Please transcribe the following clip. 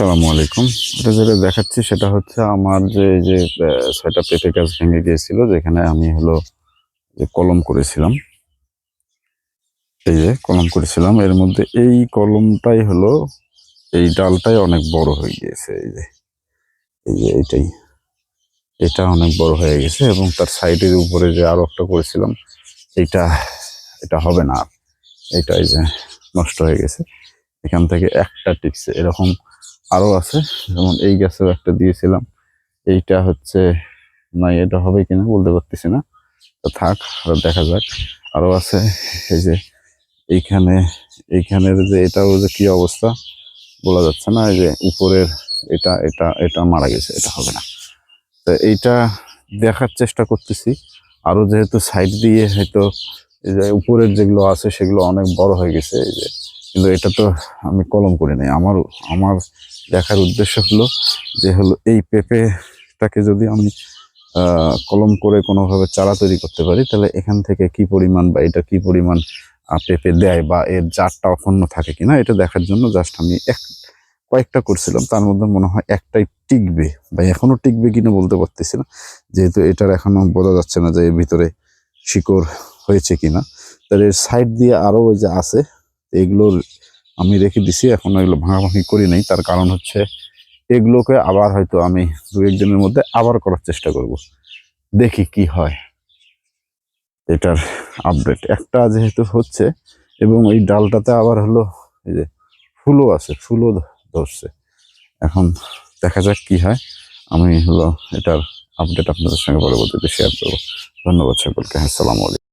আসসালামু আলাইকুম। এটা যেটা দেখাচ্ছি সেটা হচ্ছে আমার যে এই যে ৬টা পেঁপে গাছ ভেঙে গিয়েছিল, যেখানে আমি হলো যে কলম করেছিলাম। এই যে কলম করেছিলাম, এর মধ্যে এই কলমটাই হলো, এই ডালটাই অনেক বড় হয়ে গিয়েছে। এই যে এটা অনেক বড় হয়ে গেছে, এবং তার সাইডের উপরে যে আরো একটা করেছিলাম, এইটা এটা হবে না আর। এটা এই যে নষ্ট হয়ে গেছে, এখান থেকে একটা টিকছে। এরকম আরো আছে, যেমন এই গাছেও একটা দিয়েছিলাম, এইটা হচ্ছে নাই, এটা হবে কিনা বলতে পারতেছি না, তো থাক, আর দেখা যাক। আরো আছে, এই যে এইখানে, এইখানের যে এটাও যে কি অবস্থা বলা যাচ্ছে না। এই যে উপরের এটা এটা এটা মারা গেছে, এটা হবে না। তো এইটা দেখার চেষ্টা করতেছি। আরো যেহেতু সাইড দিয়ে হয়তো এই যে উপরের যেগুলো আছে সেগুলো অনেক বড় হয়ে গেছে, এই যে, কিন্তু এটা তো আমি কলম করি নাই। আমার আমার দেখার উদ্দেশ্য হলো যে হলো এই পেঁপেটাকে যদি আমি কলম করে কোনোভাবে চারা তৈরি করতে পারি, তাহলে এখান থেকে কি পরিমাণ বা এটা কি পরিমাণ পেঁপে দেয়, বা এর জাতটা অখণ্ড থাকে কিনা, এটা দেখার জন্য জাস্ট আমি কয়েকটা করছিলাম। তার মধ্যে মনে হয় একটাই টিকবে, বা এখনো টিকবে কিনা বলতে পারতেছি না, যেহেতু এটার এখনো বোঝা যাচ্ছে না যে এর ভিতরে শিকড় হয়েছে কিনা। তার এর সাইড দিয়ে আরো ওই যে আছে, এগুলোর আমি রেখে দিছি, এখন এগুলো ভাঙাভাঙি করি নাই। তার কারণ হচ্ছে এগুলোকে আবার হয়তো আমি ২-১ দিনের মধ্যে আবার করার চেষ্টা করব, দেখি কি হয়। এটার আপডেট একটা যেহেতু হচ্ছে, এবং এই ডালটাতে আবার হলো এই যে ফুলও আছে, ফুলও ধরছে। এখন দেখা যাক কি হয়। আমি হলো এটার আপডেট আপনাদের সঙ্গে পরবর্তীতে শেয়ার করবো। ধন্যবাদ সকলকে। আসসালামু আলাইকুম।